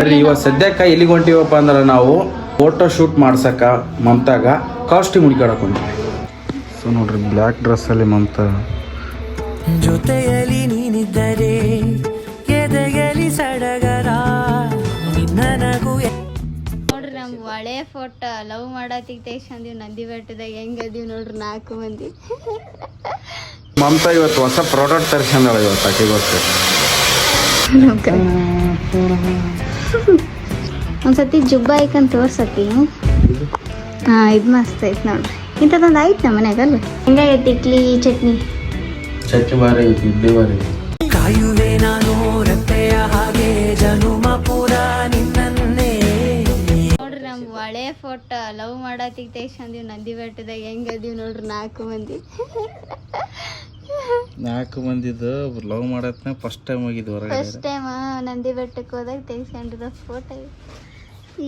ಇವತ್ತು ಸದ್ಯಕ್ಕೆ ಎಲ್ಲಿಗೆ ಹೊಂಟಿವಪ್ಪ ಅಂದ್ರೆ ನಾವು ಫೋಟೋ ಶೂಟ್ ಮಾಡ್ಸಕ್ಕ ಮಮತಾಗ ಕಾಸ್ಟ್ಯೂಮ್ ಹುಡುಕಾಡಕ್ ಹೊಂಟಿವಿ. ಸೊ ನೋಡ್ರಿ ಬ್ಲ್ಯಾಕ್ ಡ್ರೆಸ್ಸಲ್ಲಿ ಮಮತಾ ಜೊತೆಯಲ್ಲಿ ನೀನಿದ್ದರೆ ಎದೆಯಲ್ಲಿ ಸಡಗರ ನನಗೂ ನೋಡ್ರಿ ನಮ್ಗೆ ಒಳ್ಳೆ ಫೋಟೋ ಲವ್ ಮಾಡತ್ತಿಗೆ ತೆಗ್ಸಂದೀವಿ ನಂದಿ ಬೆಟ್ಟದಾಗ ಹೆಂಗದೀವಿ ನೋಡ್ರಿ 4 ಮಂದಿ. ಮಮತಾ ಇವತ್ತು ಹೊಸ ಪ್ರಾಡಕ್ಟ್ ತರಿಸ್ಕೊಂಡಾಳ ಇವತ್ತು ಆಕೆಗೋಸ್ಕರ. ಒಂದ್ಸತಿ ಜುಬ್ಬ ಐಕಂತ ತೋರ್ಸತಿ. ಇದು ಮಸ್ತ್ ಐತ್ ನೋಡ್ರಿ. ಇಂಥದ್ದೊಂದು ಆಯ್ತು ನಮ್ಮ ಮನ್ಯಾಗಲ್ಲ. ಹೆಂಗಾಗೈತಿ ಇಡ್ಲಿ ಚಟ್ನಿ? ಚಟ್ನಿ ಬಾರಿ ಐತಿ, ಇಡ್ಲಿ ಬಾರಿ ಐತಿ. ಕಾಯುವೆ ನಾನು ರತ್ತೆಯ ಹಾಗೆ ಜನುಮ ಪೂರ ನಿನ್ನನ್ನೇ. ನೋಡ್ರಿ ನಮ್ಗೆ ಒಳ್ಳೆ ಫೋಟೋ ಲವ್ ಮಾಡತ್ತಿಗೆ ತೆಗ್ಸಂದೀವಿ ನಂದಿ ಬೆಟ್ಟದಾಗ ಹೆಂಗದೀವಿ ನೋಡ್ರಿ 4 ಮಂದಿ. 4 ಮಂದಿದು ಲವ್ ಮಾಡತ್ನ ಫಸ್ಟ್ ಟೈಮ್ ಹೋಗಿದ್ದು ಹೊರಗಡೆ. ಫಸ್ಟ್ ಟೈಮ್ ನಂದಿ ಬೆಟ್ಟಕ್ಕೆ ಹೋದಾಗ ತೆಗ್ಸ್ಕೊಂಡಿರೋ ಫೋಟೋ.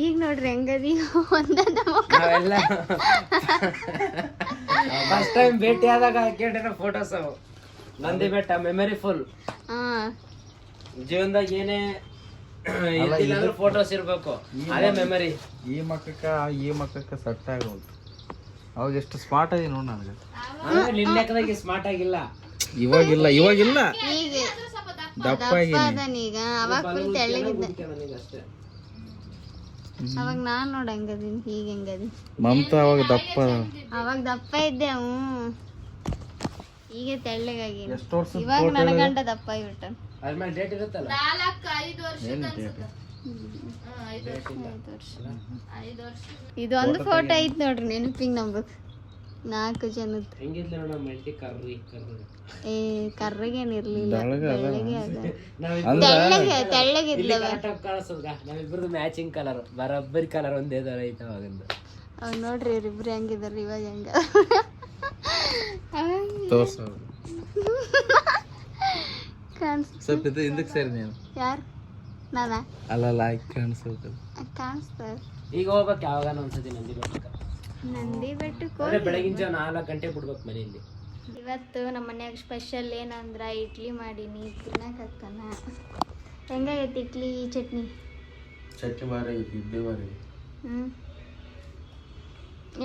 ಈಗ ನೋಡ್ರಿ ಹೆಂಗದೀವಿ ಒಂದೊಂದ ಮುಖ. ಫಸ್ಟ್ ಟೈಮ್ ಭೇಟಿ ಆದಾಗ ಹಾಕೊಂಡಿರೋ ಫೋಟೋಸ್ ಅವು. Nandi Betta memory full. ಜೀವನದಾಗ ಏನೇ ಫೋಟೋಸ್ ಇರ್ಬೇಕು, ಅದೇ ಮೆಮರಿ. ಈ ಮಕ್ಕಕ್ಕ ಸೆಟ್ ಆಗೋದು. ಅವಾಗ ಎಷ್ಟು ಸ್ಮಾರ್ಟ್ ಆಗಿ ನೋಡಿ ನನಗೆ. ಲೆಕ್ಕದಾಗಿ ಸ್ಮಾರ್ಟ್ ಆಗಿಲ್ಲ, ಇವಾಗಿಲ್ಲ ಈಗ ದಪ್ಪ ಈಗ. ಅವಾಗ ಫುಲ್ ತೆಳ್ಳಗಿದ್ದ. ಅವಾಗ ನಾನ್ ನೋಡ ಹೆಂಗದೀನಿ, ಈಗ ಹೆಂಗದೀನಿ. ಮಮತಾ ಅವಾಗ ದಪ್ಪ ಇದ್ದೆ. ಈಗ ತೆಳ್ಳಗಾಗಿ. ಇವಾಗ ನನಗಂಟ ದಪ್ಪ ಆಗಿಬಿಟ್ಟ. ಅದ್ಮೇಲೆ ಡೇಟ್ ಇರುತ್ತಲ್ಲ. ಇದೊಂದು ಫೋಟೋ ಐತ್ ನೋಡ್ರಿ ನೆನಪಿಂಗ್ ನಮ್ದು 4 ಜನದ. ಹೆಂಗಿದ್ಲ ನೋಡ ಮಲ್ಟಿ ಕರ್ರಿ ಕರ್ರಗೇನಿರ್ಲಿಲ್ಲ, ತೆಳ್ಳಗಿದ್ಲವ. ಕಾಣಿಸೋದ್ಗ ನಮ್ಮಿಬ್ರದ್ದು ಮ್ಯಾಚಿಂಗ್ ಕಲರ್, ಬರಬ್ಬರಿ ಕಲರ್ ಒಂದೇ ತರ ಐತೆ ಅವಾಗಿಂದ. ಅವ್ ನೋಡ್ರಿ ಇವ್ರಿಬ್ರು ಹೆಂಗಿದಾರ ಇವಾಗ ಹೆಂಗ. ಸ್ವಲ್ಪ ಹಿಂದಕ್ಕೆ ಸೇರಿ ನೀನು. ಯಾರು? ನಾನಾ? ಅಲ್ಲ ಕಾಣಿಸ್ತ. ಈಗ ಹೋಗ್ಬೇಕು ಯಾವಾಗ ಒಂದ್ಸತಿ ನಂದಿ ಬೆಟ್ಟಕ್ಕೆ ಬೆಳಗಿನ ಜಾವ 4 ಗಂಟೆ ಬಿಡ್ಬೇಕು ಮನೆಯಲ್ಲಿ. ಇವತ್ತು ನಮ್ಮ ಮನ್ಯಾಗ ಸ್ಪೆಷಲ್ ಏನಂದ್ರ ಇಡ್ಲಿ ಮಾಡೀನಿ, ತಿನ್ನಕತ್ತಾನ. ಹೆಂಗಾಗೈತಿ ಇಡ್ಲಿ ಚಟ್ನಿ? ಚಟ್ನಿ ಬಾರಿ ಐತಿ, ಇಡ್ಲಿ ಬಾರಿ ಐತಿ.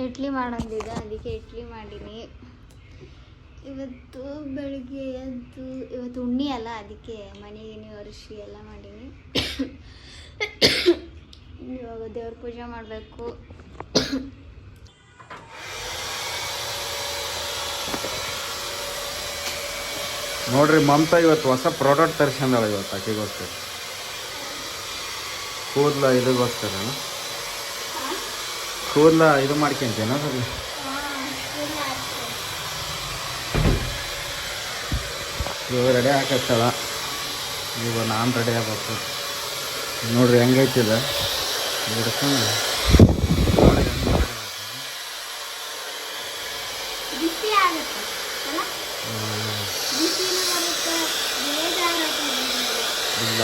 ಇಡ್ಲಿ ಮಾಡಂದಿದ್ದ, ಅದಕ್ಕೆ ಇಡ್ಲಿ ಮಾಡೀನಿ. ಇವತ್ತು ಬೆಳಿಗ್ಗೆ ಎದ್ದು ಇವತ್ತು ಉಣ್ಣಿ ಅಲ್ಲ, ಅದಕ್ಕೆ ಮನೆಗೆ ಒರೆಸಿ ಎಲ್ಲ ಮಾಡೀನಿ. ಇವಾಗ ದೇವ್ರ ಪೂಜೆ ಮಾಡಬೇಕು. ನೋಡ್ರಿ ಮಮತಾ ಇವತ್ತು ಹೊಸ ಪ್ರಾಡಕ್ಟ್ ತರಿಸ್ಕೊಂಡಾಳ ಇವತ್ತು ಆಕೆಗೋಸ್ಕರ. ಕೂದಲ ಇದಕ್ಕೋಸ್ಕರ ಕೂದಲ ಇದು ಮಾಡ್ಕೊಂತೇನ ಸರಿ. ಇವಾಗ ರೆಡಿ ಹಾಕತ್ತಾಳ, ಇವಾಗ ನಾನು ರೆಡಿ ಆಗ್ಬೇಕು. ನೋಡ್ರಿ ಹೆಂಗೈತಿದ ಹಿಡ್ಕೊಂಡು.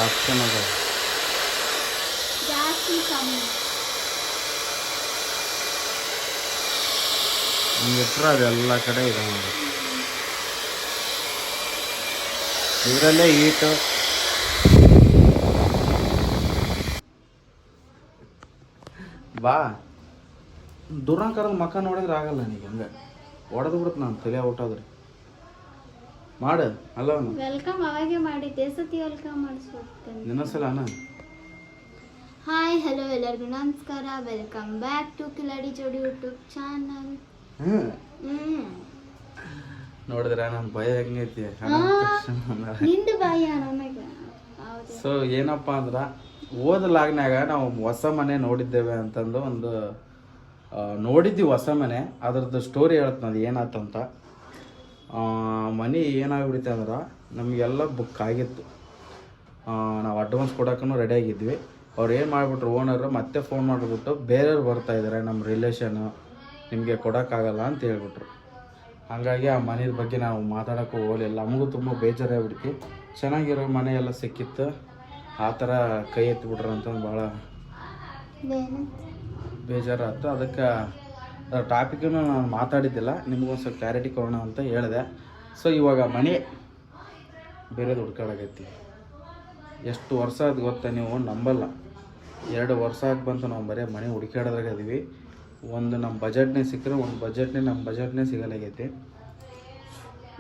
ಆಪ್ಷನ್ ಅದ ಹಿಂಗಿಟ್ರೆ ಅದೆಲ್ಲ ಕಡೆ ಇದೆ ನೋಡಿ. ಇದರಲ್ಲೇ ಈಟು ಬಾ ದುರಂಕರದ ಮಕ್ಕ ನೋಡಿದ್ರೆ ಆಗಲ್ಲ ನನಗೆ. ಹಂಗೆ ಹೊಡೆದು ಬಿಡುತ್ತೆ ನಾನು ತಲೆ ಔಟಾದ್ರೆ. ಮಾಡು ಅಲ್ಲ ವೆಲ್ಕಮ್ ಅವಾಗೆ ಮಾಡಿದ್ದೆ, ಸತಿ ವೆಲ್ಕಮ್ ಮಾಡಿಸ್ಬೇಕು ಇನ್ನೊಂದ್ಸಲ ಅಣ್ಣ. ಹಾಯ್ ಹಲೋ ಎಲ್ಲರಿಗೂ ನಮಸ್ಕಾರ, ವೆಲ್ಕಮ್ ಬ್ಯಾಕ್ ಟು ಕಿಲಾಡಿ ಜೋಡಿ ಯೂಟ್ಯೂಬ್ ಚಾನಲ್. ನೋಡಿದ್ರ ನನ್ನ ಭಯ ಹೆಂಗೈತಿ. ನಿಂದು ಬಾಯಿ ನನಗೆ. ಸೊ ಏನಪ್ಪ ಅಂದ್ರೆ ಓದಲಾಗ್ನಾಗ ನಾವು ಹೊಸ ಮನೆ ನೋಡಿದ್ದೇವೆ ಅಂತಂದು ಒಂದು ನೋಡಿದ್ವಿ ಹೊಸ ಮನೆ. ಅದ್ರದ್ದು ಸ್ಟೋರಿ ಹೇಳ್ತೀನಿ ಅದು ಏನಾಯ್ತಂತ. ಮನೆ ಏನಾಗ್ಬಿಡುತ್ತೆ ಅಂದ್ರೆ ನಮಗೆಲ್ಲ ಬುಕ್ ಆಗಿತ್ತು. ನಾವು ಅಡ್ವಾನ್ಸ್ ಕೊಡೋಕ್ಕೂ ರೆಡಿ ಆಗಿದ್ವಿ. ಅವ್ರು ಏನು ಮಾಡಿಬಿಟ್ರು ಓನರು ಮತ್ತೆ ಫೋನ್ ಮಾಡಿಬಿಟ್ಟು ಬೇರೆಯವ್ರು ಬರ್ತಾಯಿದ್ದಾರೆ ನಮ್ಮ ರಿಲೇಷನು, ನಿಮಗೆ ಕೊಡೋಕ್ಕಾಗಲ್ಲ ಅಂತ ಹೇಳ್ಬಿಟ್ರು. ಹಾಗಾಗಿ ಆ ಮನೆ ಬಗ್ಗೆ ನಾವು ಮಾತಾಡೋಕ್ಕೂ ಹೋಗಲಿಲ್ಲ. ನಮಗೂ ತುಂಬ ಬೇಜಾರಾಗ್ಬಿಡ್ತು. ಚೆನ್ನಾಗಿರೋ ಮನೆ ಎಲ್ಲ ಸಿಕ್ಕಿತ್ತು, ಆ ಥರ ಕೈ ಎತ್ತಿಬಿಟ್ರು ಅಂತಂದು ಭಾಳ ಬೇಜಾರಾಯ್ತು. ಅದಕ್ಕೆ ಟಾಪಿಕನ್ನು ನಾನು ಮಾತಾಡಿದ್ದಿಲ್ಲ, ನಿಮಗೊಂದು ಸ್ವಲ್ಪ ಕ್ಲಾರಿಟಿ ಕೊಡೋಣ ಅಂತ ಹೇಳಿದೆ. ಸೊ ಇವಾಗ ಮನೆ ಬೇರೆದು ಹುಡ್ಕಾಡಕತ್ತಿ. ಎಷ್ಟು ವರ್ಷ ಅದು ಗೊತ್ತಾ, ನೀವು ನಂಬಲ್ಲ. 2 ವರ್ಷ ಆಗಿ ಬಂತು ನಾವು ಬರೀ ಮನೆ ಹುಡುಕಾಡೋದ್ರಾಗ ಅದೀವಿ. ಒಂದು ನಮ್ಮ ಬಜೆಟ್ನೇ ಸಿಕ್ಕರೆ ಒಂದು ನಮ್ಮ ಬಜೆಟ್ನೇ ಸಿಗಲಾಗೈತಿ.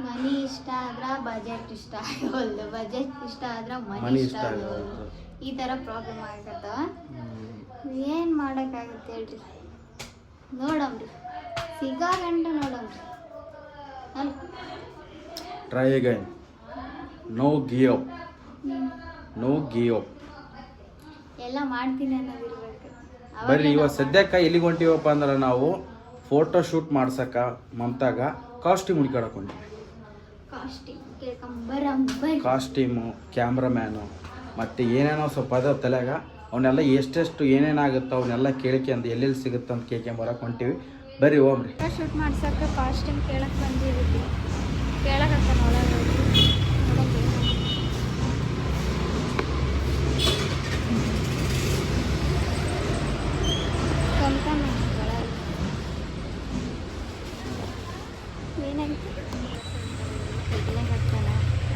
ಮನಿ ಇಷ್ಟ ಆದ್ರ ಬಜೆಟ್ ಇಷ್ಟ ಆಗೋಲ್ದು, ಬಜೆಟ್ ಇಷ್ಟ ಆದ್ರ ಮನಿ ಇಷ್ಟ ಆಗೋಲ್ದು. ಈ ಥರ ಪ್ರಾಬ್ಲಮ್ ಆಗತ್ತವ. ಏನು ಮಾಡೋಕ್ಕಾಗತ್ತೆ ಹೇಳ್ರಿ. ನೋಡಮ್ರಿ, ಸಿಗಾಗಂಟ ನೋಡಮ್ರಿ. Try again, no give up, no give up. ಎಲ್ಲ ಮಾಡ್ತೀನಿ ಅನ್ನೋದಿರ್ಬೇಕು. ಬರ್ರಿ ಇವತ್ತು ಸದ್ಯಕ್ಕೆ ಎಲ್ಲಿಗೆ ಹೊಂಟಿವಪ್ಪ ಅಂದ್ರೆ ನಾವು ಫೋಟೋ ಶೂಟ್ ಮಾಡ್ಸಕ್ಕ ಮಮತಾಗ ಕಾಸ್ಟ್ಯೂಮ್ ಹುಡ್ಕಾಡಕ್ಕೆ ಹೊಂಟಿವಿ. ಕಾಸ್ಟ್ಯೂಮು, ಕ್ಯಾಮ್ರಾಮ್ಯಾನು ಮತ್ತು ಏನೇನೋ ಸ್ವಲ್ಪ ಅದಾವ ತಲೆಯಾಗ, ಅವನ್ನೆಲ್ಲ ಎಷ್ಟೆಷ್ಟು ಏನೇನಾಗುತ್ತೋ ಅವನ್ನೆಲ್ಲ ಕೇಳ್ಕೊಂಡು ಎಲ್ಲೆಲ್ಲಿ ಸಿಗುತ್ತೆ ಅಂತ ಕೇಳ್ಕೊಂಬರಕ್ಕೆ ಹೊಂಟಿವಿ. ಬರ್ರಿ ಹೋಗ್ರಿ. ಶೂಟ್ ಮಾಡ್ಸಕ್ಕೆ ಕಾಸ್ಟ್ಯೂಮ್ ಕೇಳಕ್ಕೆ ಬಂದಿದ್ದೀವಿ. ಕೇಳಕತ್ತ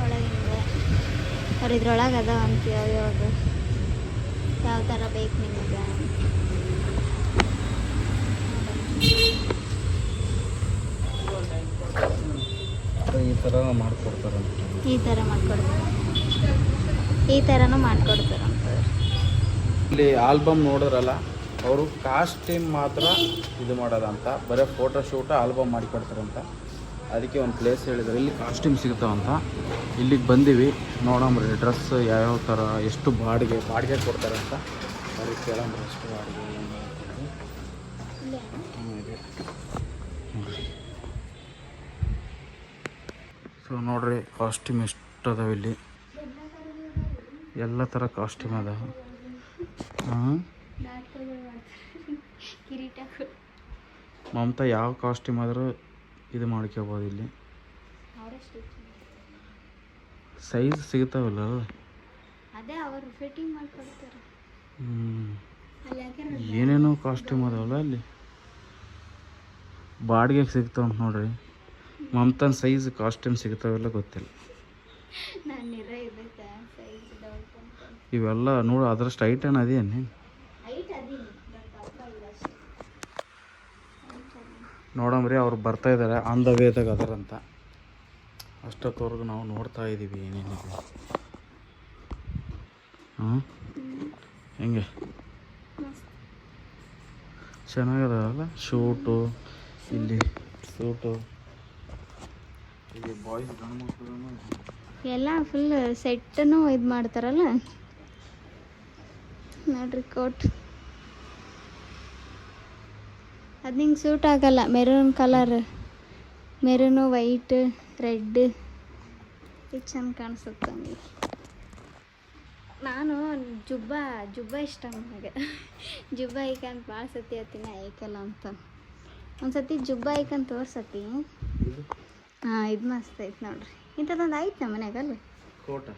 ಒಳಗೆ ಅವ್ರು ಇದ್ರೊಳಗೆ ಅದಾವ ಅಂತ ಯಾವ್ಯಾವ ಯಾವ ಥರ ಬೇಕು ನಿಮಗೆ. ಈ ಥರ ಮಾಡ್ಕೊಡ್ತಾರಂತ, ಈ ಥರನೂ ಮಾಡ್ಕೊಡ್ತಾರಂತ. ಇಲ್ಲಿ ಆಲ್ಬಮ್ ನೋಡಿದ್ರಲ್ಲ, ಅವರು ಕಾಸ್ಟ್ಯೂಮ್ ಮಾತ್ರ ಇದು ಮಾಡೋದಂತ, ಬರೀ ಫೋಟೋ ಶೂಟ್ ಆಲ್ಬಮ್ ಮಾಡಿಕೊಡ್ತಾರಂತ. ಅದಕ್ಕೆ ಒಂದು ಪ್ಲೇಸ್ ಹೇಳಿದ್ರು, ಇಲ್ಲಿ ಕಾಸ್ಟ್ಯೂಮ್ ಸಿಗ್ತಾವಂತ. ಇಲ್ಲಿಗೆ ಬಂದೀವಿ, ನೋಡಮ್ರಿ ಡ್ರೆಸ್ ಯಾವ್ಯಾವ ಥರ, ಎಷ್ಟು ಬಾಡಿಗೆ ಕೊಡ್ತಾರಂತ. ಬರೀ ಕೇಳಮ್ರಿ ಎಷ್ಟು ಬಾಡಿಗೆ ಏನು ಇದೆ. ಸೊ ನೋಡ್ರಿ ಕಾಸ್ಟ್ಯೂಮ್ ಎಷ್ಟು ಅದಾವೆ ಇಲ್ಲಿ, ಎಲ್ಲ ಥರ ಕಾಸ್ಟ್ಯೂಮ್ ಅದಾವೆ. ಮಮತಾ ಯಾವ ಕಾಸ್ಟ್ಯೂಮ್ ಆದರೂ ಇದು ಮಾಡ್ಕೋಬೋದು. ಇಲ್ಲಿ ಸೈಜ್ ಸಿಗ್ತಾವಲ್ಲ, ಅದೇ ಅವರು ಫಿಟ್ಟಿಂಗ್ ಮಾಡ್ಕೊಡ್ತಾರೆ. ಏನೇನೋ ಕಾಸ್ಟ್ಯೂಮ್ ಅದಾವಲ್ಲ ಅಲ್ಲಿ, ಬಾಡಿಗೆಗೆ ಸಿಗ್ತಾವ ನೋಡ್ರಿ. ಮಮತಾನ ಸೈಜ್ ಕಾಸ್ಟ್ಯೂಮ್ ಸಿಗ್ತಾವೆಲ್ಲ ಗೊತ್ತಿಲ್ಲ. ಇವೆಲ್ಲ ನೋಡು ಅದ್ರಷ್ಟು ಹೈಟ್ ಏನು ಅದೇನು ನೋಡಮ್ರಿ. ಅವ್ರು ಬರ್ತಾ ಇದ್ದಾರೆ, ಆನ್ ದ ವೇದಾಗ ಅದರಂತ. ಅಷ್ಟೊತ್ತವರೆಗೂ ನಾವು ನೋಡ್ತಾ ಇದ್ದೀವಿ ಏನೇನಿದೆ. ಹೆಂಗೆ ಚೆನ್ನಾಗದಲ್ಲ ಶೂಟು, ಇಲ್ಲಿ ಸೂಟು, ಇಲ್ಲಿ ಬಾಯ್ಸ್ ಗಂಡ್ಮಕ್ಳು ಎಲ್ಲ ಫುಲ್ ಸೆಟ್ಟನ್ನು ಇದು ಮಾಡ್ತಾರಲ್ಲ ನೋಡ್ರಿ. ಕೋಟ್ ಅದು ನಿಂಗೆ ಸೂಟ್ ಆಗಲ್ಲ. Maroon colour, maroon, white, red, ಇದು ಚೆಂದ ಕಾಣಿಸುತ್ತೆ ನನಗೆ. ನಾನು ಜುಬ್ಬ ಇಷ್ಟ ನನಗೆ. ಜುಬ್ಬ ಐಕಂತ ಭಾಳ ಸತಿ ಹತ್ತೀನಿ, ಐಕಲ್ಲ ಅಂತ. ಒಂದು ಸತಿ ಜುಬ್ಬ ಐಕಂತ ತೋರ್ಸತಿ. ಹಾಂ, ಇದು ಮಸ್ತ್ ಐತೆ ನೋಡ್ರಿ. ಇಂಥದ್ದೊಂದು ಐತೆ ನಮ್ಮ ಮನ್ಯಾಗಲ್ಲ ಕೋಟ.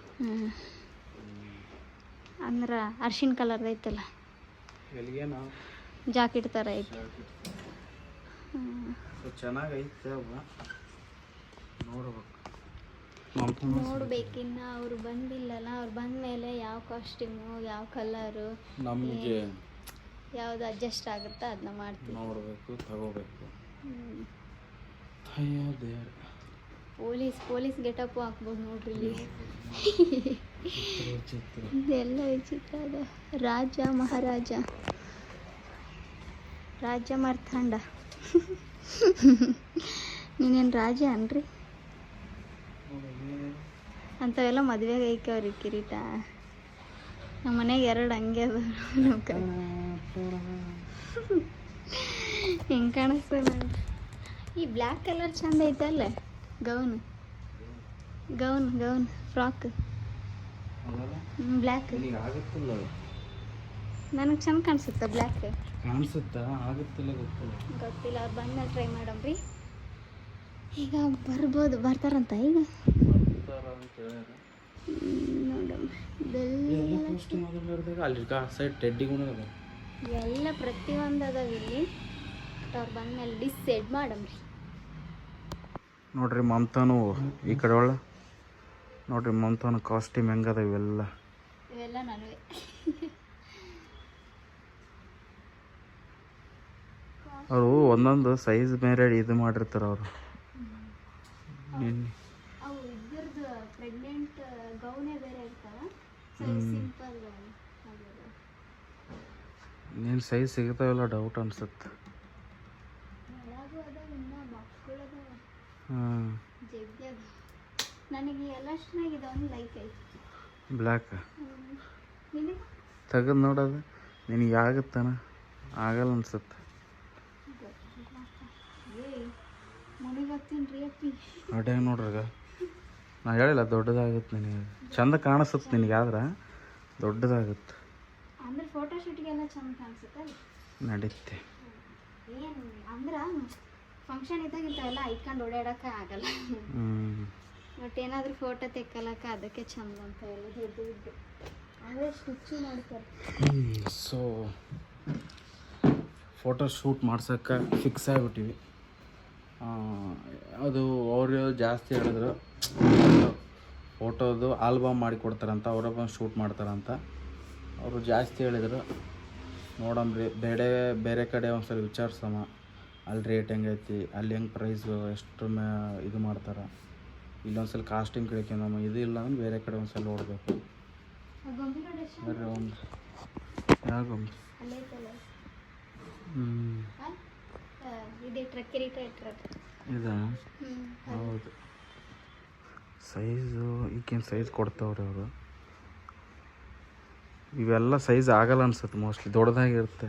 ಅಂದ್ರೆ ಅರ್ಶಿಣ ಕಲರ್ದು ಐತಲ್ಲ, ಜಾಕೆಟ್ ಥರ ಐತೆ. ಚೆನ್ನಾಗೈತೆ, ನೋಡ್ಬೇಕಿನ್ನ. ಅವ್ರು ಬಂದಿಲ್ಲಲ್ಲ, ಅವ್ರು ಬಂದ ಮೇಲೆ ಯಾವ ಕಾಸ್ಟ್ಯೂಮು, ಯಾವ ಕಲರು, ನಮಗೆ ಯಾವ್ದು ಅಡ್ಜಸ್ಟ್ ಆಗುತ್ತೋ ಅದನ್ನ ಮಾಡ್ತೀವಿ. ನೋಡಬೇಕು, ತಗೋಬೇಕು. ಪೊಲೀಸ್ ಗೆಟಪ್ ಹಾಕ್ಬೋದು ನೋಡ್ರಿ ಇಲ್ಲಿ. ಎಲ್ಲ ವಿಚಿತ್ರ ಅದ. ರಾಜ ಮಹಾರಾಜ, ರಾಜ ಮಾರ್ತಾಂಡ. ನೀನೇನು ರಾಜ ಅನ್ರಿ? ಅಂಥವೆಲ್ಲ ಮದುವೆಗೆ ಐಕವ್ರಿ ಕಿರೀಟ. ನಮ್ಮ ಮನೆಗೆ 2 ಹಂಗೆ ಅದ. ನಮ್ಮ ಕಡೆ ಹೆಂಗೆ ಕಾಣಿಸ್ತದೆ ನೋಡ್ರಿ. ಈ ಬ್ಲ್ಯಾಕ್ ಕಲರ್ ಚಂದ ಐತಲ್ಲ, ಗೌನ್ ಫ್ರಾಕ್ ಬ್ಲ್ಯಾಕ್ ನನಗೆ ಚಂದ ಕಾಣಿಸುತ್ತೆ. ಬ್ಲ್ಯಾಕ್ ಕಾಣಿಸುತ್ತಾ? ಆಗುತ್ತಿಲ್ಲ, ಗೊತ್ತಿಲ್ಲ. ಅವ್ರು ಬಂದ ಟ್ರೈ ಮಾಡಮ್ರಿ. ಈಗ ಬರ್ತಾರಂತ. ಈಗ ಎಲ್ಲ ಪ್ರತಿಯೊಂದು ಅದಾವ ಇಲ್ಲಿ. ಅವ್ರು ಬಂದ್ಮೇಲೆ ಡಿಸೈಡ್ ಮಾಡಮ್ರಿ. ನೋಡ್ರಿ ಮಮತಾನು ಈ ಕಡೆ ಒಳ್ಳೆ ನೋಡ್ರಿ, ಮಮತಾನು ಕಾಸ್ಟ್ಯೂಮ್ ಹೆಂಗದ ಇವೆಲ್ಲ ನನಗೆ ಅವರು ಒಂದೊಂದು ಸೈಜ್ ಮೇಲೆ ಇದು ಮಾಡಿರ್ತಾರೆ ಅವರು. ಅವು ಇದ್ರದ್ದು ಪ್ರೆಗ್ನೆಂಟ್ ಗೌನೇ ಬೇರೆ ಇರ್ತಾವ, ಸಿಂಪಲ್ ನೀನು ಸೈಜ್ ಸಿಗ್ತಾವಲ್ಲ ಡೌಟ್ ಅನ್ಸುತ್ತೆ. ಹಾಂ ನನಗೆ ಎಲ್ಲ ಚೆನ್ನಾಗಿದೆ, ಒಂದು ಲೈಕ್ ಐತಿ ಬ್ಲ್ಯಾಕ್ ತೆಗೆದು ನೋಡೋದು ನಿನಗೆ ಆಗುತ್ತಾನ ಆಗಲ್ಲ ಅನ್ಸುತ್ತೆ. ಅಡ್ಯಾಗ ನೋಡ್ರಾಗ ನಾ ಹೇಳಿಲ್ಲ ದೊಡ್ಡದಾಗುತ್ತೆ ನಿನಗೆ, ಚಂದ ಕಾಣಿಸುತ್ತೆ ನಿನಗೆ, ಆದ್ರೆ ದೊಡ್ಡದಾಗುತ್ತೆ. ಅಂದ್ರೆ ಫೋಟೋಶೂಟ್ಗೆಲ್ಲ ಚಂದ ಕಾಣಿಸುತ್ತೆ ನಡೀತೆ. ಏನು ಅಂದ್ರೆ ಫಂಕ್ಷನ್ ಇದ್ದಾಗ ಇಂಥವೆಲ್ಲ ಐಕೊಂಡು ಓಡಾಡೋಕೆ ಆಗಲ್ಲ. ಬಟ್ ಏನಾದರೂ ಫೋಟೋ ತೆಕ್ಕಲಕ್ಕ ಅದಕ್ಕೆ ಚಂದ ಅಂತ ಎಲ್ಲ ದೊಡ್ಡ ಅದೇ ಸ್ಟಿಚ್ಚು ಮಾಡ್ತಾರೆ. ಸೊ ಫೋಟೋ ಶೂಟ್ ಮಾಡ್ಸೋಕ್ಕೆ ಫಿಕ್ಸ್ ಆಗಿಬಿಟ್ಟಿವಿ. ಅದು ಅವರು ಜಾಸ್ತಿ ಹೇಳಿದ್ರು ಫೋಟೋದು ಆಲ್ಬಮ್ ಮಾಡಿ ಕೊಡ್ತಾರಂತ, ಅವರ ಬಂದು ಶೂಟ್ ಮಾಡ್ತಾರಂತ ಅವರು ಜಾಸ್ತಿ ಹೇಳಿದರು. ನೋಡಂಬ್ರಿ ಬೇರೆ ಕಡೆ ಒಂದ್ಸಲ ವಿಚಾರಿಸಮ್ಮ, ಅಲ್ಲಿ ರೇಟ್ ಹೆಂಗೈತಿ, ಅಲ್ಲಿ ಹೆಂಗೆ ಪ್ರೈಸು ಎಷ್ಟು ಇದು ಮಾಡ್ತಾರೆ, ಇಲ್ಲೊಂದ್ಸಲ ಕಾಸ್ಟಿಂಗ್ ಕೇಳ್ಕೊಂಡಮ್ಮ. ಇದು ಇಲ್ಲ ಅಂದ್ರೆ ಬೇರೆ ಕಡೆ ಒಂದ್ಸಲ ನೋಡಬೇಕು. ಬರ್ರಿ ಒಂದು ಯಾವ ಗೊಂಬೆ? ಇದಾ? ಹೌದು. ಸೈಜು ಈಗೇನು ಸೈಜ್ ಕೊಡ್ತಾವ್ರಿ ಅವರು. ಇವೆಲ್ಲ ಸೈಜ್ ಆಗಲ್ಲ ಅನ್ಸುತ್ತೆ, ಮೋಸ್ಟ್ಲಿ ದೊಡ್ಡದಾಗಿರುತ್ತೆ.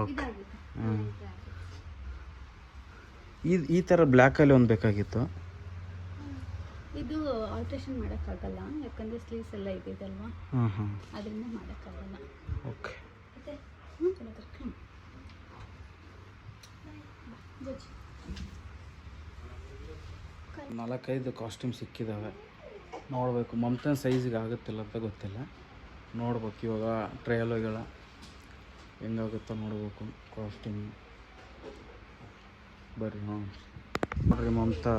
ಓಕೆ. ಈ ಥರ ಬ್ಲ್ಯಾಕಲ್ಲಿ ಒಂದು ಬೇಕಾಗಿತ್ತು. ಇದು ಆಲ್ಟ್ರೇಷನ್ ಮಾಡೋಕ್ಕಾಗಲ್ಲ, ಯಾಕಂದರೆ ಸ್ಲೀವ್ಸ್ ಎಲ್ಲ ಇದ್ದಿದ್ದಲ್ವಾ, ಅದರಿಂದ ಮಾಡೋಕ್ಕಾಗಲ್ಲ. ಓಕೆ. ನಾಲ್ಕೈದು ಕಾಸ್ಟ್ಯೂಮ್ ಸಿಕ್ಕಿದ್ದಾವೆ, ನೋಡಬೇಕು. ಮಮತನ ಸೈಜಿಗೆ ಆಗುತ್ತಿಲ್ಲ ಅಂತ ಗೊತ್ತಿಲ್ಲ, ನೋಡ್ಬೇಕು. ಇವಾಗ ಟ್ರಯಲ್ಗಳ ಹೆಂಗಾಗುತ್ತೋ ನೋಡ್ಬೇಕು ಕಾಸ್ಟ್ಯೂಮ್. ಬರ್ರಿ ನೋಡ್ರಿ ಮಮತಾ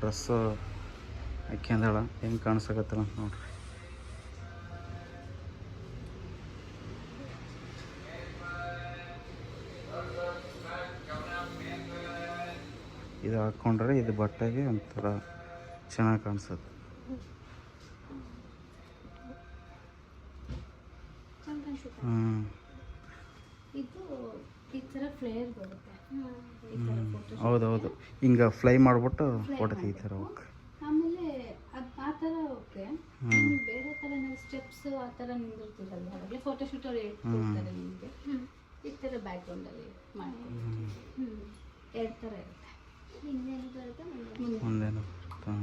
ಡ್ರೆಸ್ಸು ಹಾಕ್ಯಂದಾಳ, ಹೆಂಗೆ ಕಾಣಿಸಕತ್ತಲ್ಲ ಅಂತ ನೋಡ್ರಿ. ಇದು ಹಾಕ್ಕೊಂಡ್ರೆ ಇದು ಬಟ್ಟೆಗೆ ಒಂಥರ ಚೆನ್ನಾಗಿ ಕಾಣಿಸುತ್ತೆ. ಹೌದೌದು, ಹಿಂಗೆ ಫ್ಲೈ ಮಾಡಿಬಿಟ್ಟು ಫೋಟೋ ತೆಗಿತಾರೆ. ಓಕೆ. ಆಮೇಲೆ ಆ ಥರ ಓಕೆ, ಬೇರೆ ಥರ ನಾವು ಸ್ಟೆಪ್ಸ್ ಆ ಥರ ನಿಂದಿರ್ತಿರಲ್ಲ, ಅವಾಗಲೇ ಫೋಟೋಶೂಟ್ ಅವ್ರು ಹೇಳ್ತಿರ್ತಾರೆ ನಿಮಗೆ ಈ ಥರ ಬ್ಯಾಕ್ಗ್ರೌಂಡಲ್ಲಿ ಮಾಡ್ಕೊಂಡು. ಎರಡು ಥರ ಇರುತ್ತೆ, ಹಿಂದೇನು ಬರುತ್ತೆ ಮುಂದೇನು ಬರುತ್ತೆ.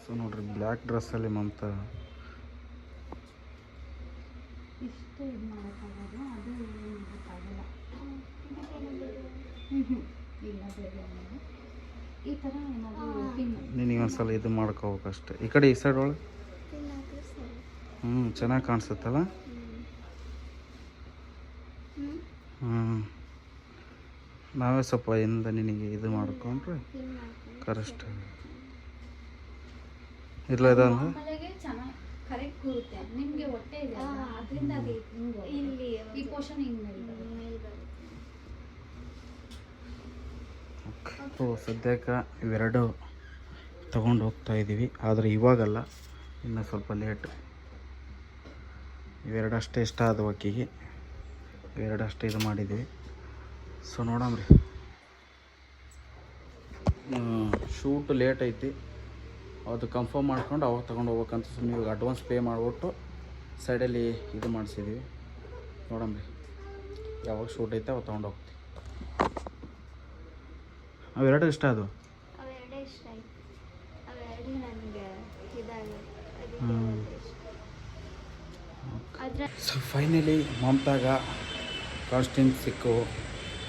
ಸೊ ನೋಡ್ರಿ ಬ್ಲ್ಯಾಕ್ ಡ್ರೆಸ್ಸಲ್ಲಿ ಮಮತಾ ಇಷ್ಟು ಇದು ಮಾಡೋಕ್ಕಾಗಲ್ಲ, ಅದು ಮಾಡೋಕ್ಕಾಗಲ್ಲ. ಇಲ್ಲ ಬೇರೆ ಈ ಥರ ಏನಾದರೂ ನಿನಗೆ ಒಂದ್ಸಲ ಇದು ಮಾಡ್ಕೋಬೇಕಷ್ಟೆ. ಈ ಕಡೆ ಈ ಸೈಡ್ ಒಳಗೆ ಚೆನ್ನಾಗಿ ಕಾಣಿಸುತ್ತಲ್ಲ. ನಾವೇ ಸ್ವಲ್ಪ ಇಂದ ನಿನಗೆ ಇದು ಮಾಡ್ಕೊಂಡ್ರೆ ಕರೆಕ್ಟ್ ಇಲ್ಲ ಇದಂದ್ರೆ ಚೆನ್ನಾಗಿ ಕರೆಕ್ಟ್ ಕೂರುತ್ತೆ. ನಿಮಗೆ ಹೊಟ್ಟೆ ಇದೆ ಅದರಿಂದ ಅದು ಇಲ್ಲಿ ಈ ಪೋರ್ಷನ್ ಹಿಂಗೆ ಸದ್ಯಕ್ಕೆ ಇವೆರಡು ತಗೊಂಡು ಹೋಗ್ತಾ ಇದ್ದೀವಿ, ಆದರೆ ಇವಾಗಲ್ಲ, ಇನ್ನು ಸ್ವಲ್ಪ ಲೇಟ್. ಇವೆರಡಷ್ಟೇ ಇಷ್ಟ ಆದವು ಅಕ್ಕಿಗೆ, ಇವೆರಡಷ್ಟೇ ಇದು ಮಾಡಿದ್ದೀವಿ. ಸೊ ನೋಡಮ್ರಿ, ಶೂಟ್ ಲೇಟ್ ಐತಿ, ಅದು ಕನ್ಫರ್ಮ್ ಮಾಡ್ಕೊಂಡು ಅವಾಗ ತೊಗೊಂಡು ಹೋಗ್ಬೇಕಂತ ಸುಮ್ಮನೆ ಇವಾಗ ಅಡ್ವಾನ್ಸ್ ಪೇ ಮಾಡಿಬಿಟ್ಟು ಸೈಡಲ್ಲಿ ಇದು ಮಾಡಿಸಿದ್ದೀವಿ. ನೋಡಮ್ರಿ ಯಾವಾಗ ಶೂಟ್ ಐತೆ ಅವಾಗ ತೊಗೊಂಡು ಹೋಗ್ತೀವಿ. ಅವೆರಡು ಇಷ್ಟ ಅದು. ಅವೆರಡೇ ಇಷ್ಟ ಆಯ್ತು, ಅವೆರಡು ನನಗೆ ಸೊ ಫೈನಲಿ ಮಮತಾಗ ಕಾಸ್ಟ್ಯೂಮ್ ಸಿಕ್ಕು.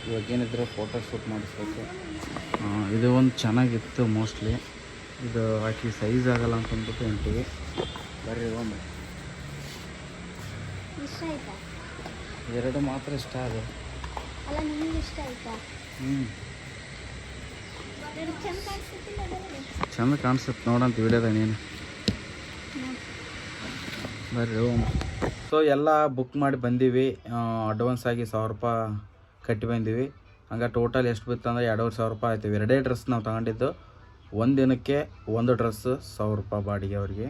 ಇವಾಗ ಏನಿದ್ರೆ ಫೋಟೋ ಶೂಟ್ ಮಾಡಿಸ್ಬೇಕು. ಇದು ಒಂದು ಚೆನ್ನಾಗಿತ್ತು ಮೋಸ್ಟ್ಲಿ, ಇದು ಹಾಕಿ ಸೈಜ್ ಆಗಲ್ಲ ಅಂತಂದ್ಬಿಟ್ಟು ಹೊಂಟಿವಿ. ಬರ್ರಿ ಒಮ್ಮೆ ಇಷ್ಟ ಆಯ್ತಾ? ಎರಡು ಮಾತ್ರ ಇಷ್ಟ ಅದು. ಅಲ್ಲ ನಿಮಗೆ ಇಷ್ಟ ಆಯ್ತಾ? ಚಂದ ಕಾಣಿಸುತ್ತೆ ನೋಡಂತ ವಿಡಿಯೋದಾಗ ನೀನು. ಬರ್ರಿ ಸೊ ಎಲ್ಲ ಬುಕ್ ಮಾಡಿ ಬಂದೀವಿ. ಅಡ್ವಾನ್ಸ್ ಆಗಿ 1000 ರೂಪಾಯಿ ಕಟ್ಟಿ ಬಂದೀವಿ. ಹಂಗೆ ಟೋಟಲ್ ಎಷ್ಟು ಬಿತ್ತು ಅಂದರೆ 2500 ರೂಪಾಯಿ ಆಯ್ತು. 2 ಡ್ರೆಸ್ ನಾವು ತಗೊಂಡಿದ್ದು. ಒಂದು ದಿನಕ್ಕೆ 1 ಡ್ರೆಸ್ 1000 ರೂಪಾಯಿ ಬಾಡಿಗೆ ಅವ್ರಿಗೆ.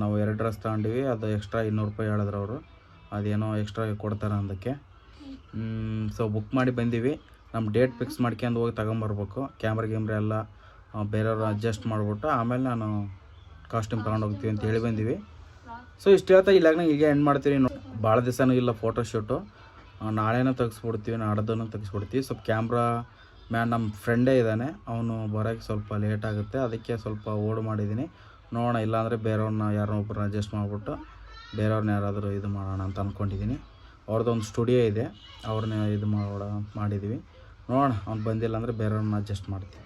ನಾವು 2 ಡ್ರೆಸ್ ತಗೊಂಡಿವಿ. ಅದು ಎಕ್ಸ್ಟ್ರಾ 200 ರೂಪಾಯಿ ಹೇಳಿದ್ರು ಅವರು. ಅದೇನೋ ಎಕ್ಸ್ಟ್ರಾ ಕೊಡ್ತಾರೆ ಅದಕ್ಕೆ. ಸೊ ಬುಕ್ ಮಾಡಿ ಬಂದೀವಿ. ನಮ್ಮ ಡೇಟ್ ಫಿಕ್ಸ್ ಮಾಡ್ಕೊಂಡು ಹೋಗಿ ತಗೊಂಬರ್ಬೇಕು. ಕ್ಯಾಮ್ರಾ ಎಲ್ಲ ಬೇರೆಯವ್ರು ಅಡ್ಜಸ್ಟ್ ಮಾಡಿಬಿಟ್ಟು ಆಮೇಲೆ ನಾನು ಕಾಸ್ಟ್ಯೂಮ್ ತೊಗೊಂಡು ಹೋಗ್ತೀವಿ ಅಂತ ಹೇಳಿ ಬಂದೀವಿ. ಸೊ ಇಷ್ಟು ಹೇಳ್ತಾ ಇಲ್ಲಾಗ ಈಗ ಎಂಡ್ ಮಾಡ್ತೀವಿ. ಭಾಳ ದಿವಸನೂ ಇಲ್ಲ ಫೋಟೋಶೂಟು. ನಾಳೆನೂ ತೆಗೆಸ್ಬಿಡ್ತೀವಿ, ನಾಡ್ದೂ ತೆಗೆಸ್ಬಿಡ್ತೀವಿ. ಸ್ವಲ್ಪ ಕ್ಯಾಮ್ರಾ ಮ್ಯಾನ್ ನಮ್ಮ ಫ್ರೆಂಡೇ ಇದ್ದಾನೆ, ಅವನು ಬರೋಕ್ಕೆ ಸ್ವಲ್ಪ ಲೇಟ್ ಆಗುತ್ತೆ. ಅದಕ್ಕೆ ಸ್ವಲ್ಪ ಮಾಡಿದ್ದೀನಿ. ನೋಡೋಣ, ಇಲ್ಲಾಂದರೆ ಬೇರೆಯವ್ರನ್ನ ಯಾರನ್ನೋ ಒಬ್ಬರನ್ನ ಅಡ್ಜಸ್ಟ್ ಮಾಡಿಬಿಟ್ಟು ಬೇರೆಯವ್ರನ್ನ ಯಾರಾದರೂ ಇದು ಮಾಡೋಣ ಅಂತ ಅಂದ್ಕೊಂಡಿದ್ದೀನಿ. ಅವ್ರದ್ದೊಂದು ಸ್ಟುಡಿಯೋ ಇದೆ, ಅವ್ರನ್ನ ಇದು ಮಾಡಿದ್ದೀವಿ. ನೋಡೋಣ, ಅವ್ನು ಬಂದಿಲ್ಲ ಅಂದರೆ ಬೇರೆಯವ್ರನ್ನ ಅಡ್ಜಸ್ಟ್ ಮಾಡ್ತೀವಿ.